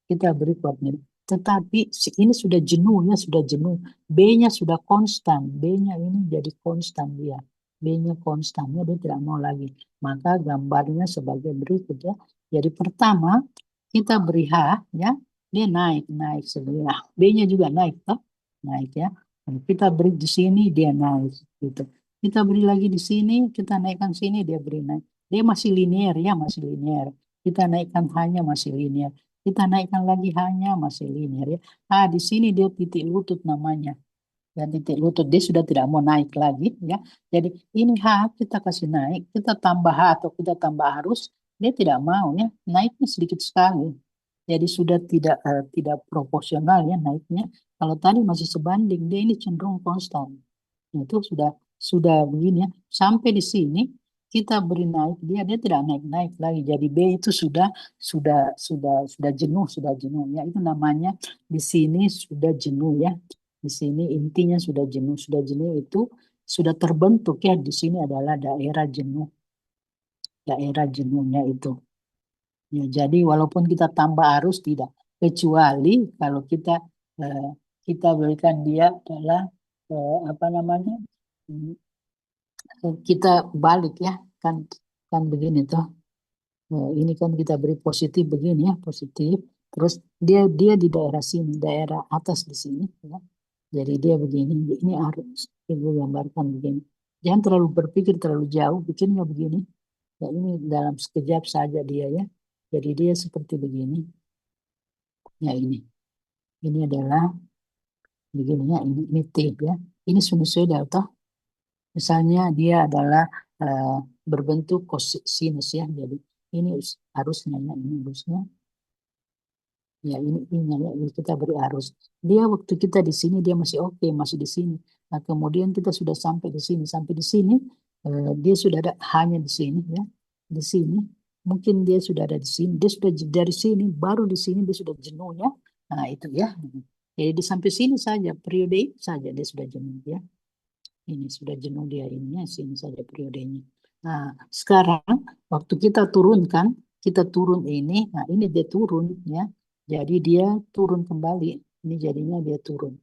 Kita beri koordinat. Tetapi ini sudah jenuh ya, sudah jenuh. B-nya sudah konstan. B-nya ini jadi konstan dia. B-nya konstannya dia tidak mau lagi. Maka gambarnya sebagai berikut ya. Jadi pertama kita beri H ya, dia naik sebenarnya. B-nya juga naik toh, naik ya. Kita beri di sini dia naik gitu. Kita beri lagi di sini, kita naikkan sini dia beri naik. Dia masih linear ya, masih linear. Kita naikkan hanya masih linear. Kita naikkan lagi hanya masih linear ya. Di sini dia titik lutut namanya. Dan titik lutut dia sudah tidak mau naik lagi ya. Jadi ini H kita kasih naik, kita tambah H atau kita tambah arus, dia tidak mau ya. Naiknya sedikit sekali. Jadi sudah tidak proporsional ya naiknya. Kalau tadi masih sebanding, dia ini cenderung konstan. Itu sudah begini ya. Sampai di sini kita beri naik dia tidak naik lagi. Jadi B itu sudah jenuh ya. Itu namanya di sini sudah jenuh ya. Di sini intinya sudah jenuh. Sudah jenuh itu sudah terbentuk ya. Di sini adalah daerah jenuh. Daerah jenuhnya itu. Ya, jadi walaupun kita tambah arus tidak. Kecuali kalau eh, kita berikan dia adalah apa namanya? Kita balik ya. Kan begini tuh. Ini kan kita beri positif begini ya, positif. Terus dia di daerah sini, daerah atas di sini ya. Jadi dia begini, ini arus. Ibu gambarkan begini. Jangan terlalu berpikir terlalu jauh, bikinnya begini. Ya ini dalam sekejap saja dia ya. Jadi dia seperti begini. Ya ini adalah begini ya, ini T ya. Ini sinusoidal toh. Misalnya dia adalah eh, berbentuk kosinus ya. Jadi ini arusnya ya, ini arusnya. Ya ini ya, ini kita beri arus. Dia waktu kita di sini dia masih oke, masih di sini. Nah, kemudian kita sudah sampai di sini dia sudah ada hanya di sini ya. Di sini mungkin dia sudah ada di sini, dia sudah dari sini baru di sini dia sudah jenuh ya. Nah, itu ya. Jadi sampai sini saja, periode ini saja dia sudah jenuh ya. Ini sudah jenuh dia ini ya, sini saja periodenya. Nah, sekarang waktu kita turun ini, nah ini dia turun ya. Jadi dia turun kembali. Ini jadinya dia turun.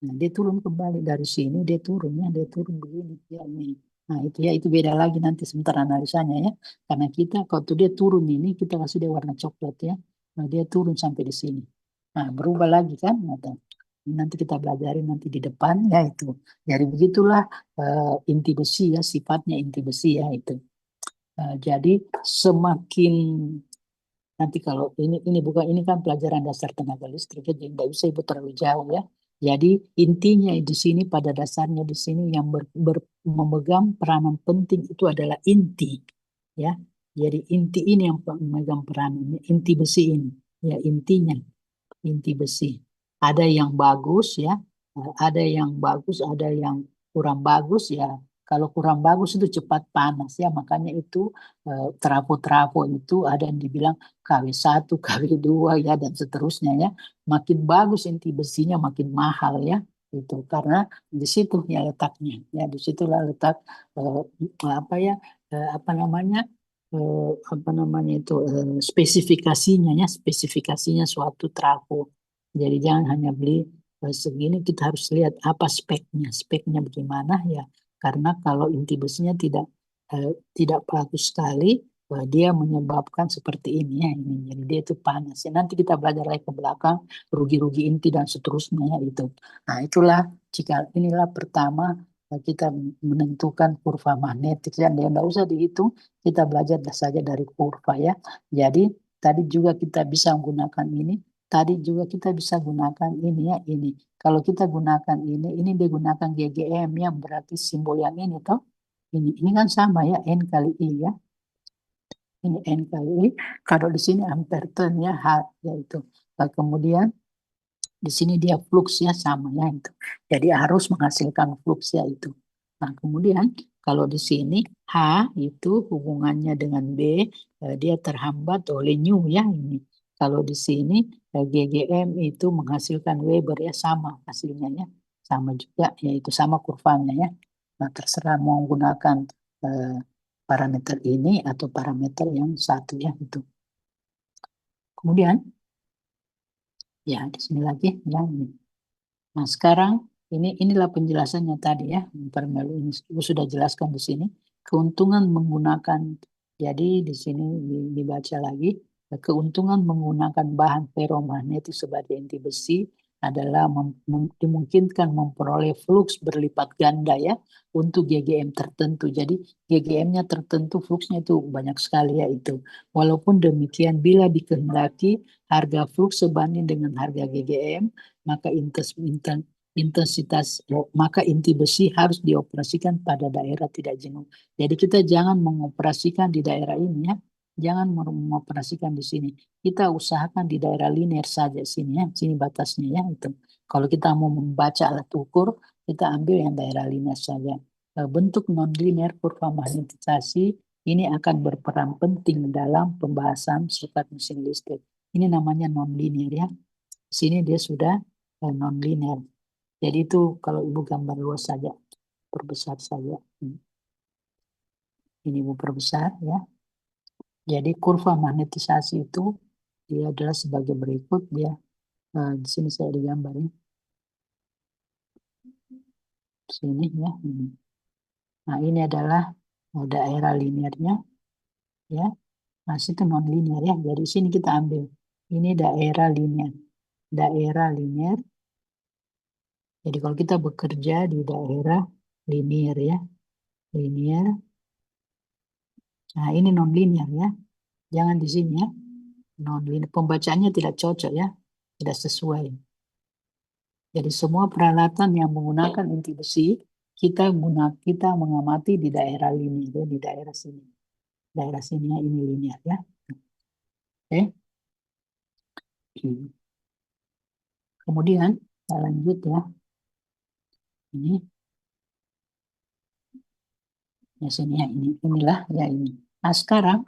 Nah, dia turun kembali dari sini, dia turun ya, dia turun begini ya ini. Nah, itu ya itu beda lagi nanti sebentar analisanya ya. Karena kita waktu dia turun ini kita kasih dia warna coklat ya. Nah, dia turun sampai di sini. Nah, berubah lagi kan? Nah, nanti kita belajarin nanti di depan ya itu. Jadi begitulah inti besi ya, sifatnya inti besi ya itu. Jadi semakin nanti kalau ini bukan ini kan pelajaran dasar tenaga listrik jadi nggak bisa ibu terlalu jauh ya. Jadi intinya di sini pada dasarnya di sini yang memegang peranan penting itu adalah inti ya. Jadi inti ini yang memegang peranan inti besi ini ya intinya inti besi. Ada yang bagus ya, ada yang bagus, ada yang kurang bagus ya. Kalau kurang bagus itu cepat panas ya, makanya itu trafo-trafo itu ada yang dibilang KW1, KW2 ya dan seterusnya ya. Makin bagus inti besinya makin mahal ya. Itu karena di situ ya letaknya ya di situlah letak apa ya apa namanya apa namanya itu spesifikasinya ya spesifikasinya suatu trafo. Jadi jangan hanya beli segini, kita harus lihat apa speknya, speknya bagaimana ya. Karena kalau inti besinya tidak bagus sekali, dia menyebabkan seperti ini ya ini. Jadi dia itu panas. Ya, nanti kita belajar lagi ke belakang rugi-rugi inti dan seterusnya ya itu. Nah itulah jika inilah pertama kita menentukan kurva magnetik ya, tidak usah dihitung, kita belajar saja dari kurva ya. Jadi tadi juga kita bisa menggunakan ini. Tadi juga kita bisa gunakan ini ya, ini. Kalau kita gunakan ini digunakan GGM ya, berarti simbol yang ini toh. Ini kan sama ya, N kali I ya. Ini N kali I. Kalau di sini ampere turn ya, H yaitu. Kemudian di sini dia flux ya sama ya itu. Jadi harus menghasilkan flux ya itu. Nah kemudian kalau di sini H itu hubungannya dengan B, dia terhambat oleh nu ya ini. Kalau di sini GGM itu menghasilkan Weber ya sama hasilnya ya. Sama juga yaitu sama kurvanya ya. Nah terserah mau menggunakan eh, parameter ini atau parameter yang satu ya itu. Kemudian ya di sini lagi yang ini. Nah, sekarang inilah penjelasannya tadi ya. Permelu ini sudah jelaskan di sini. Keuntungan menggunakan jadi di sini dibaca lagi keuntungan menggunakan bahan ferromagnetik sebagai inti besi adalah dimungkinkan memperoleh flux berlipat ganda ya untuk GGM tertentu. Jadi GGM-nya tertentu, fluxnya itu banyak sekali ya itu. Walaupun demikian bila dikehendaki harga flux sebanding dengan harga GGM maka maka inti besi harus dioperasikan pada daerah tidak jenuh. Jadi kita jangan mengoperasikan di daerah ini ya. Jangan mengoperasikan di sini. Kita usahakan di daerah linear saja sini ya. Sini batasnya ya itu. Kalau kita mau membaca alat ukur, kita ambil yang daerah linear saja. Bentuk non-linear kurva magnetisasi ini akan berperan penting dalam pembahasan sifat mesin listrik. Ini namanya non-linear ya. Di sini dia sudah non-linear. Jadi itu kalau ibu gambar luas saja, perbesar saja. Ini ibu perbesar ya. Jadi kurva magnetisasi itu dia adalah sebagai berikut dia. Di sini saya digambar ya. Sini ya. Nah ini adalah daerah linearnya ya. Nah situ non linear ya. Jadi sini kita ambil. Ini daerah linear. Daerah linear. Jadi kalau kita bekerja di daerah linear ya. Linear. Nah ini non linear ya. Jangan di sini ya. Non-linear. Pembacaannya tidak cocok ya. Tidak sesuai. Jadi semua peralatan yang menggunakan inti besi, kita mengamati di daerah linear, ya, di daerah sini. Daerah sini ya, ini linear ya. Oke. Kemudian kita lanjut ya. Ini ya sini ya inilah ya ini. Nah sekarang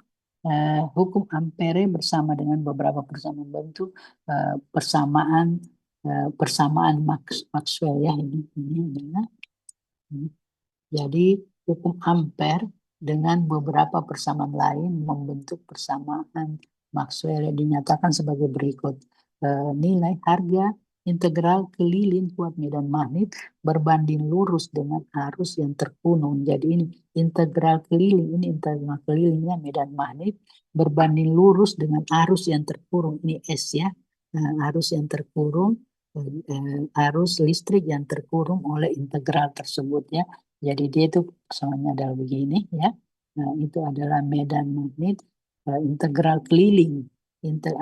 hukum Ampere bersama dengan beberapa persamaan membentuk persamaan persamaan Maxwell ya ini adalah ini. Jadi hukum Ampere dengan beberapa persamaan lain membentuk persamaan Maxwell yang dinyatakan sebagai berikut. Nilai harga integral keliling kuat medan magnet berbanding lurus dengan arus yang terkurung. Jadi ini integral keliling, ini integral kelilingnya medan magnet berbanding lurus dengan arus yang terkurung. Ini S ya, arus yang terkurung, arus listrik yang terkurung oleh integral tersebut ya. Jadi dia itu persamanya adalah begini ya. Nah, itu adalah medan magnet integral keliling.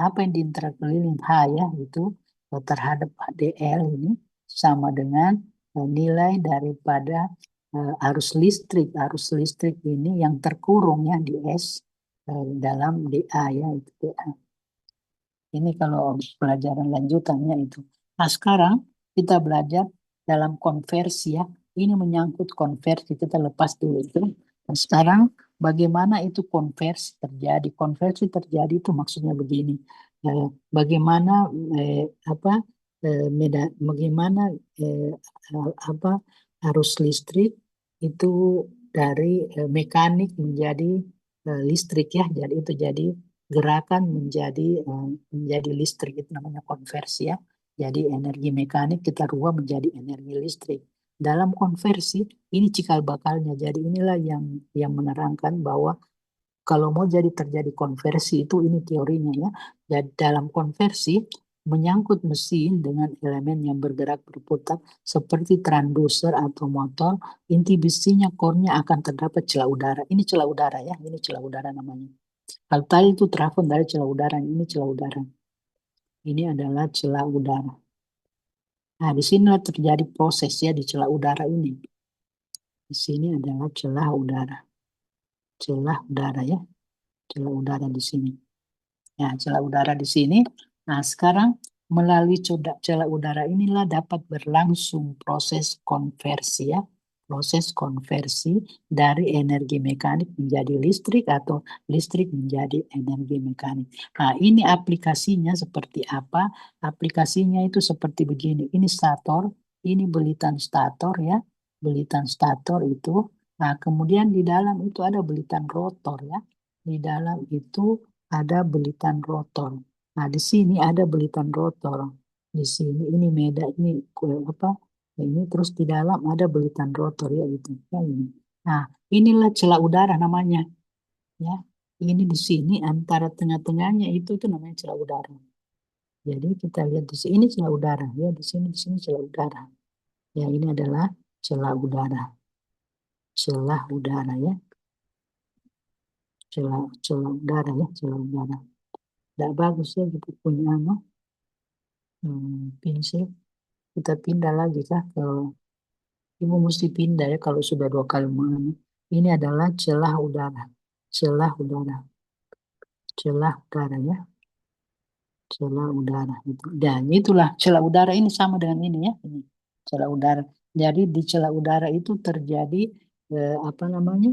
Apa yang di integral keliling H ya itu terhadap dl ini sama dengan nilai daripada arus listrik. Arus listrik ini yang terkurung ya di S dalam dA ya itu dA. Ini kalau pelajaran lanjutannya itu. Nah, sekarang kita belajar dalam konversi ya. Ini menyangkut konversi, kita lepas dulu itu. Dan sekarang bagaimana itu konversi terjadi? Konversi terjadi itu maksudnya begini. Bagaimana bagaimana apa arus listrik itu dari mekanik menjadi listrik ya. Jadi itu jadi gerakan menjadi listrik, itu namanya konversi ya. Jadi energi mekanik kita rubah menjadi energi listrik. Dalam konversi ini cikal bakalnya. Jadi inilah yang menerangkan bahwa kalau mau terjadi konversi itu ini teorinya ya. Jadi dalam konversi menyangkut mesin dengan elemen yang bergerak berputar seperti transducer atau motor, inti besinya core-nya akan terdapat celah udara. Ini celah udara ya, ini celah udara namanya. Kalau tadi itu trafon dari celah udara, ini celah udara. Ini adalah celah udara. Nah, di sini terjadi proses ya di celah udara ini. Di sini adalah celah udara. Celah udara ya. Celah udara di sini. Ya, celah udara di sini. Nah, sekarang melalui celah udara inilah dapat berlangsung proses konversi ya. Proses konversi dari energi mekanik menjadi listrik atau listrik menjadi energi mekanik. Nah, ini aplikasinya seperti apa? Aplikasinya itu seperti begini. Ini stator, ini belitan stator ya. Belitan stator itu. Nah, kemudian di dalam itu ada belitan rotor ya. Di dalam itu ada belitan rotor. Nah, di sini ada belitan rotor. Di sini ini ini apa? Ini terus di dalam ada belitan rotor ya itu. Ya, ini. Nah, inilah celah udara namanya. Ya, ini di sini antara tengah-tengahnya itu namanya celah udara. Jadi kita lihat di sini ini celah udara ya, di sini celah udara. Ya, ini adalah celah udara. Celah udara ya. Celah udara ya, celah udara. Tidak bagus ya kita punya pensil. Kita pindah lagi kah ke ibu mesti pindah ya kalau sudah 2 kali mengalami. Ini adalah celah udara. Celah udara. Celah udara ya. Celah udara itu. Dan itulah celah udara ini sama dengan ini ya. Ini celah udara. Jadi di celah udara itu terjadi apa namanya?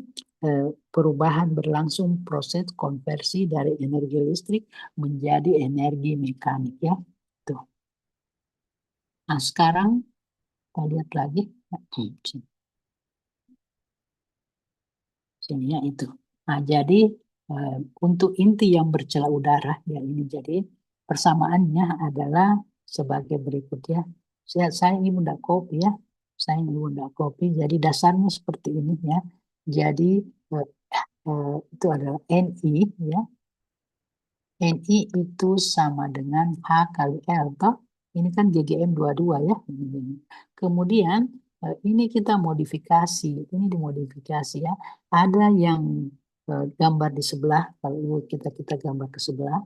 Perubahan berlangsung proses konversi dari energi listrik menjadi energi mekanik ya. Tuh. Nah, sekarang kita lihat lagi. Sininya itu. Nah, jadi untuk inti yang bercelah udara ya ini jadi persamaannya adalah sebagai berikut ya. Saya ini benda kopi ya. Saya ini benda kopi. Jadi dasarnya seperti ini ya. Jadi itu adalah Ni ya. Ni itu sama dengan H kali L toh. Ini kan GGM 22 ya. Kemudian ini kita modifikasi. Ini dimodifikasi ya. Ada yang gambar di sebelah. Kalau kita gambar ke sebelah.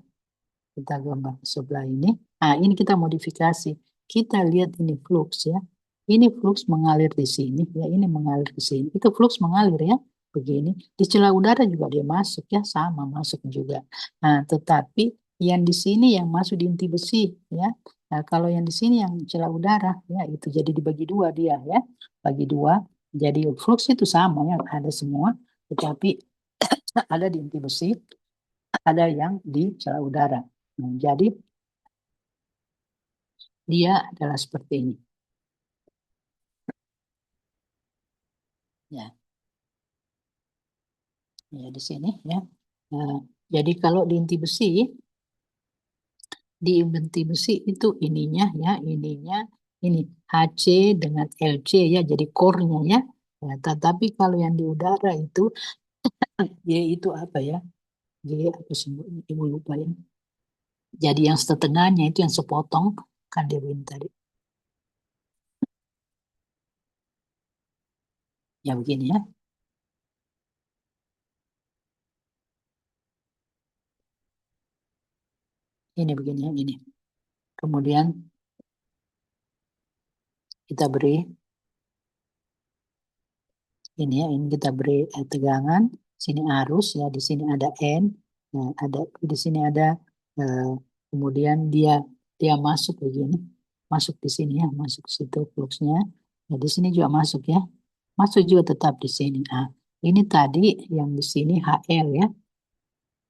Kita gambar ke sebelah ini. Nah, ini kita modifikasi. Kita lihat ini flux ya. Ini flux mengalir di sini. Ya, ini mengalir ke sini. Itu flux mengalir ya. Begini. Di celah udara juga dia masuk ya. Sama masuk juga. Nah, tetapi yang di sini yang masuk di inti besi ya. Nah, kalau yang di sini yang celah udara ya itu jadi dibagi dua dia ya. Bagi dua. Jadi flux itu sama ya. Ada semua. Tetapi ada di inti besi. Ada yang di celah udara. Nah, jadi dia adalah seperti ini. Ya, ya di sini ya. Nah, jadi kalau di inti besi itu ininya ya, ini HC dengan LC ya, jadi core-nya ya. Ya, tetapi kalau yang di udara itu Y itu apa ya? Y apa sih Bu? Ibu lupa ya. Jadi yang setengahnya itu yang sepotong kan dia bilang tadi. Ya begini ya. Ini begini ya, ini. Kemudian kita beri ini ya, ini kita beri tegangan, sini arus ya, di sini ada N, nah, ada di sini ada kemudian dia masuk begini, masuk di sini ya, masuk ke situ fluxnya. Nah, di sini juga masuk ya, masuk juga tetap di sini. Nah, ini tadi yang di sini HL ya.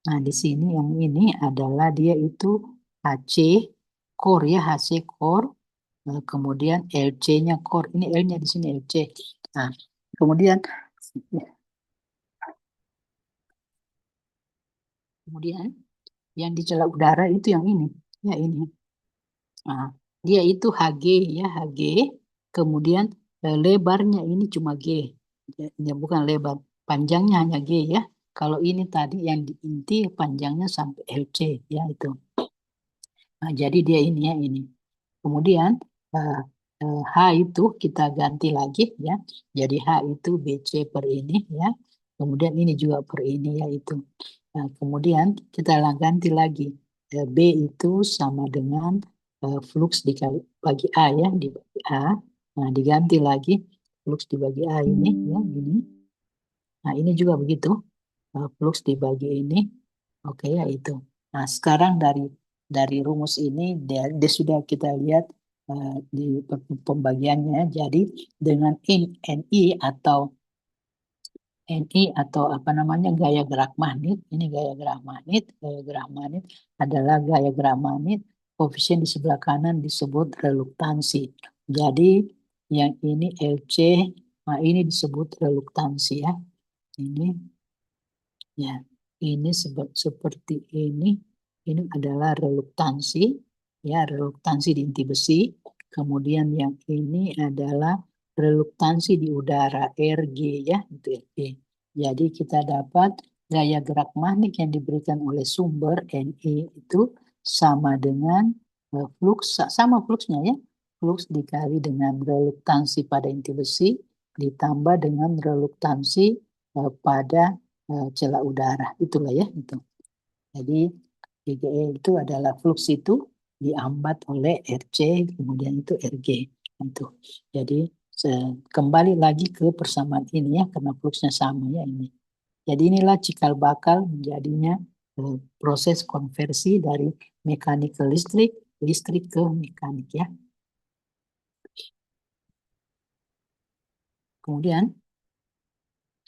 Nah, di sini yang ini adalah dia itu HC core ya, HC core. Nah, kemudian LC-nya core. Ini L-nya di sini LC. Nah, kemudian kemudian yang di celah udara itu yang ini. Ya, ini. Nah, dia itu HG ya, HG. Kemudian lebarnya ini cuma G. Ya, bukan lebar. Panjangnya hanya G ya. Kalau ini tadi yang di inti panjangnya sampai LC ya itu. Nah, jadi dia ini ya ini. Kemudian eh, H itu kita ganti lagi ya. Jadi H itu BC per ini ya. Kemudian ini juga per ini ya itu. Nah, kemudian kita ganti lagi. B itu sama dengan flux dikali bagi A ya, dibagi A. Nah, diganti lagi flux dibagi A ini ya, ini. Nah, ini juga begitu. Flux dibagi ini. Oke ya itu. Nah, sekarang dari rumus ini dia sudah kita lihat di pembagiannya. Jadi dengan NI atau apa namanya gaya gerak magnet, ini gaya gerak magnet adalah gaya gerak magnet, koefisien di sebelah kanan disebut reluktansi. Jadi yang ini LC, nah ini disebut reluktansi ya. Ini ya, ini seperti ini adalah reluktansi, ya reluktansi di inti besi. Kemudian yang ini adalah reluktansi di udara Rg ya, itu Rg. Jadi kita dapat gaya gerak magnet yang diberikan oleh sumber Ni itu sama dengan flux, sama fluxnya ya, flux dikali dengan reluktansi pada inti besi ditambah dengan reluktansi pada celah udara, itulah ya itu. Jadi GGE itu adalah flux itu diambat oleh RC, kemudian itu RG itu. Jadi kembali lagi ke persamaan ini ya, karena fluxnya sama ya ini. Jadi inilah cikal bakal menjadinya proses konversi dari mekanik ke listrik, listrik ke mekanik ya. Kemudian,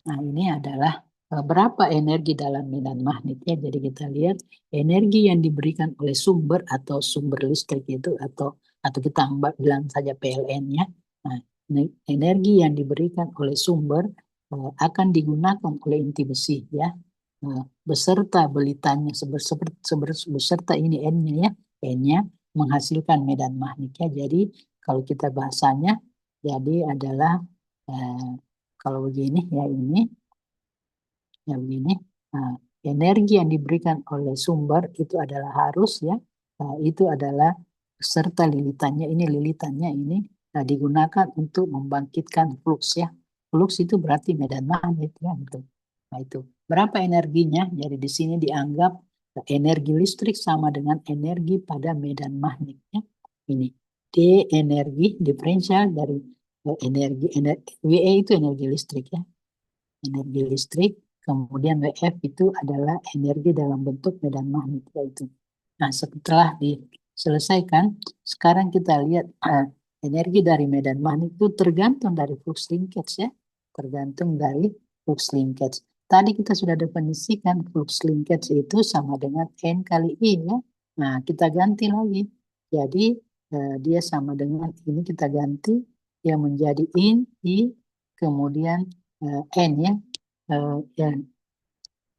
nah ini adalah berapa energi dalam medan magnet ya. Jadi kita lihat energi yang diberikan oleh sumber atau sumber listrik itu atau kita bilang saja PLN-nya. Nah, energi yang diberikan oleh sumber akan digunakan oleh inti besi ya. Beserta belitannya beserta ini N-nya ya. N-nya menghasilkan medan magnet ya. Jadi kalau kita bahasanya jadi adalah kalau begini ya ini ya begini. Nah, energi yang diberikan oleh sumber itu adalah harus ya, itu adalah serta lilitannya ini digunakan untuk membangkitkan flux ya. Flux itu berarti medan magnet ya gitu. Nah itu berapa energinya? Jadi di sini dianggap energi listrik sama dengan energi pada medan magnet ya. Ini D energi diferensial dari energi WE itu energi listrik ya, energi listrik. Kemudian WF itu adalah energi dalam bentuk medan magnet yaitu. Nah, setelah diselesaikan, sekarang kita lihat energi dari medan magnet itu tergantung dari flux linkage ya, tergantung dari flux linkage. Tadi kita sudah definisikan flux linkage itu sama dengan N kali I ya. Nah, kita ganti lagi. Jadi dia sama dengan ini, kita ganti yang menjadi in, i, kemudian n ya.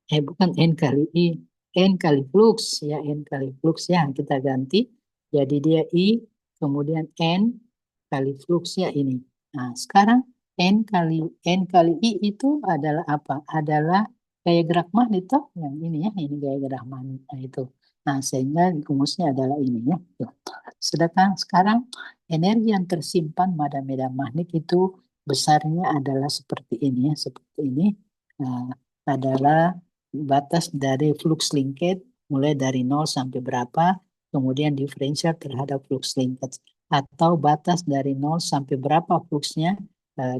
Ya, bukan n kali i, n kali flux ya, n kali flux ya, kita ganti jadi dia i kemudian n kali flux ya ini. Nah, sekarang n kali i itu adalah apa? Adalah gaya gerak magnet toh, yang ini ya, ini gaya gerak magnet. Nah, itu. Nah, sehingga rumusnya adalah ini ya. Tuh. Sedangkan sekarang energi yang tersimpan pada medan magnet itu besarnya adalah seperti ini ya, seperti ini. Nah, adalah batas dari flux linkage mulai dari 0 sampai berapa, kemudian diferensial terhadap flux linkage, atau batas dari 0 sampai berapa fluxnya,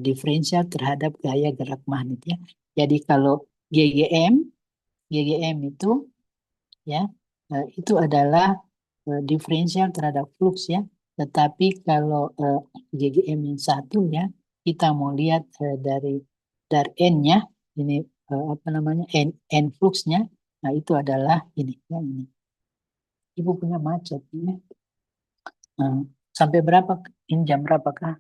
diferensial terhadap gaya gerak magnet ya. Jadi kalau GGM itu ya, itu adalah diferensial terhadap flux ya. Tetapi kalau GGM yang satu ya, kita mau lihat dari n-nya, ini apa namanya, n fluxnya, nah itu adalah ini ya, ini. Ibu punya macet ya. Nah, sampai berapa? Ini jam berapakah?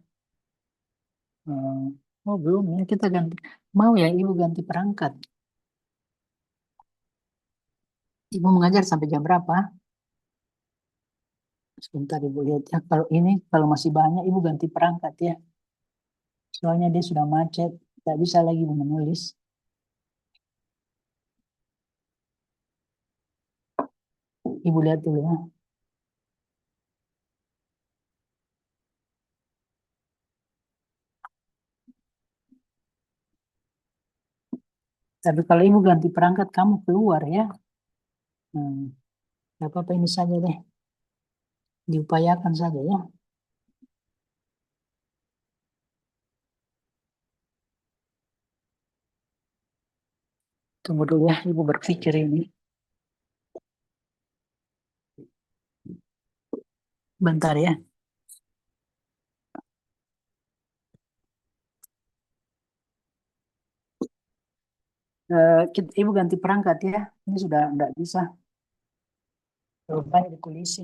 Oh belum ya, kita ganti. Mau ya ibu ganti perangkat? Ibu mengajar sampai jam berapa? Sebentar ibu lihat ya. Kalau ini, kalau masih banyak ibu ganti perangkat ya. Soalnya dia sudah macet, tidak bisa lagi ibu menulis. Ibu lihat dulu ya. Tapi kalau ibu ganti perangkat, kamu keluar ya. Tidak apa-apa, ini saja deh. Diupayakan saja ya. Tunggu dulu ya, ibu berpikir ini. Bentar ya. Ibu ganti perangkat ya. Ini sudah tidak bisa. Banyak ditulis.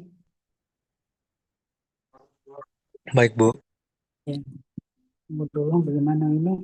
Baik, Bu. Ya. Tunggu dulu bagaimana ini.